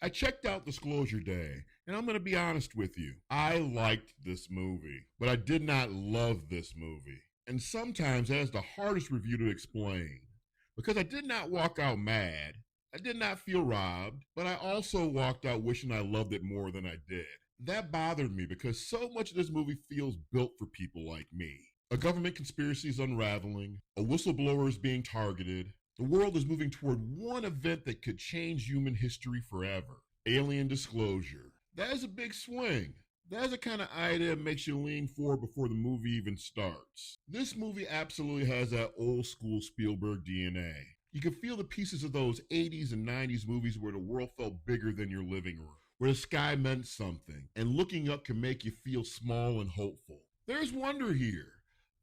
I checked out Disclosure Day, and I'm going to be honest with you. I liked this movie, but I did not love this movie. And sometimes that is the hardest review to explain. Because I did not walk out mad, I did not feel robbed, but I also walked out wishing I loved it more than I did. That bothered me because so much of this movie feels built for people like me. A government conspiracy is unraveling, a whistleblower is being targeted, the world is moving toward one event that could change human history forever. Alien disclosure. That is a big swing. That is the kind of idea that makes you lean forward before the movie even starts. This movie absolutely has that old school Spielberg DNA. You can feel the pieces of those 80s and 90s movies where the world felt bigger than your living room, where the sky meant something, and looking up can make you feel small and hopeful. There's wonder here.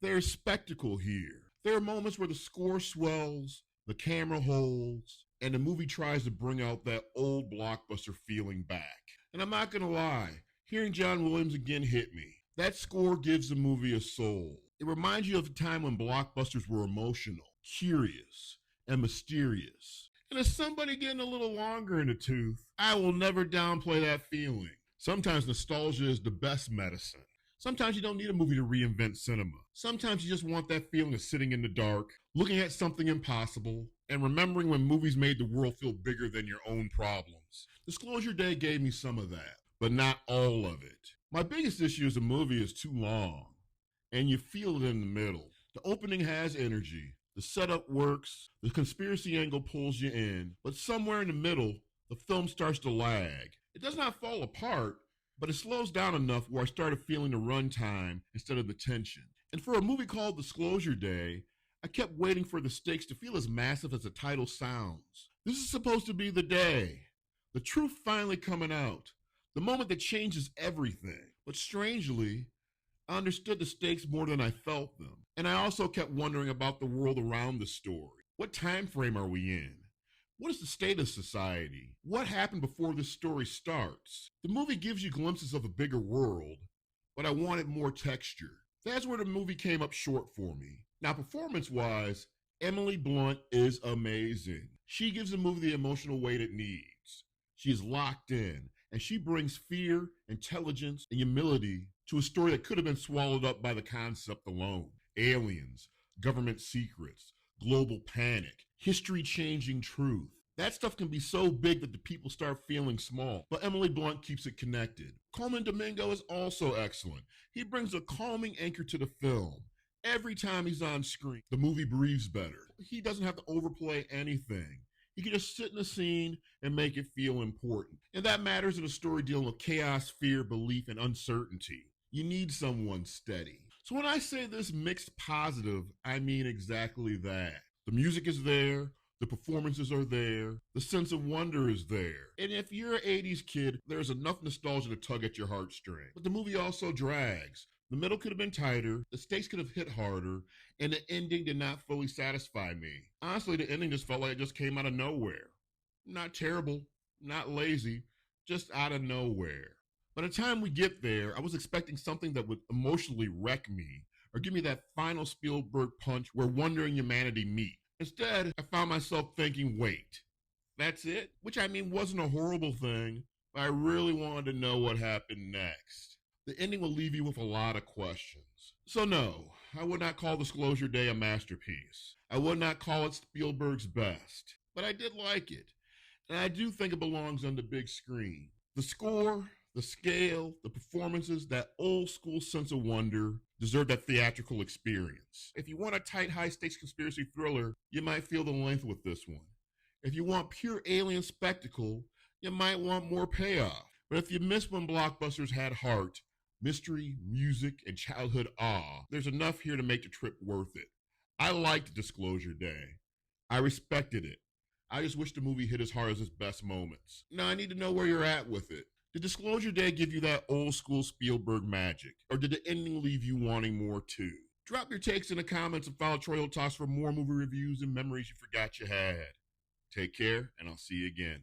There's spectacle here. There are moments where the score swells, the camera holds, and the movie tries to bring out that old blockbuster feeling back. And I'm not gonna lie, hearing John Williams again hit me. That score gives the movie a soul. It reminds you of the time when blockbusters were emotional, curious, and mysterious. And as somebody getting a little longer in the tooth, I will never downplay that feeling. Sometimes nostalgia is the best medicine. Sometimes you don't need a movie to reinvent cinema. Sometimes you just want that feeling of sitting in the dark, looking at something impossible, and remembering when movies made the world feel bigger than your own problems. Disclosure Day gave me some of that, but not all of it. My biggest issue is the movie is too long, and you feel it in the middle. The opening has energy, the setup works, the conspiracy angle pulls you in, but somewhere in the middle, the film starts to lag. It does not fall apart, but it slows down enough where I started feeling the runtime instead of the tension. And for a movie called Disclosure Day, I kept waiting for the stakes to feel as massive as the title sounds. This is supposed to be the day. The truth finally coming out. The moment that changes everything. But strangely, I understood the stakes more than I felt them. And I also kept wondering about the world around the story. What time frame are we in? What is the state of society? What happened before this story starts? The movie gives you glimpses of a bigger world, but I wanted more texture. That's where the movie came up short for me. Now, performance-wise, Emily Blunt is amazing. She gives the movie the emotional weight it needs. She is locked in, and she brings fear, intelligence, and humility to a story that could have been swallowed up by the concept alone. Aliens, government secrets, global panic, history-changing truth. That stuff can be so big that the people start feeling small, but Emily Blunt keeps it connected. Colman Domingo is also excellent. He brings a calming anchor to the film. Every time he's on screen, the movie breathes better. He doesn't have to overplay anything. He can just sit in a scene and make it feel important. And that matters in a story dealing with chaos, fear, belief, and uncertainty. You need someone steady. So when I say this mixed positive, I mean exactly that. The music is there, the performances are there, the sense of wonder is there. And if you're an 80s kid, there's enough nostalgia to tug at your heartstrings. But the movie also drags. The middle could have been tighter, the stakes could have hit harder, and the ending did not fully satisfy me. Honestly, the ending just felt like it just came out of nowhere. Not terrible, not lazy, just out of nowhere. By the time we get there, I was expecting something that would emotionally wreck me, or give me that final Spielberg punch where wonder and humanity meet. Instead, I found myself thinking, wait, that's it? Which I mean wasn't a horrible thing, but I really wanted to know what happened next. The ending will leave you with a lot of questions. So no, I would not call Disclosure Day a masterpiece. I would not call it Spielberg's best, but I did like it. And I do think it belongs on the big screen. The score, the scale, the performances, that old school sense of wonder deserve that theatrical experience. If you want a tight, high-stakes conspiracy thriller, you might feel the length with this one. If you want pure alien spectacle, you might want more payoff. But if you miss when blockbusters had heart, mystery, music, and childhood awe, there's enough here to make the trip worth it. I liked Disclosure Day. I respected it. I just wish the movie hit as hard as its best moments. Now I need to know where you're at with it. Did Disclosure Day give you that old school Spielberg magic? Or did the ending leave you wanting more too? Drop your takes in the comments and follow Troy Talks for more movie reviews and memories you forgot you had. Take care, and I'll see you again.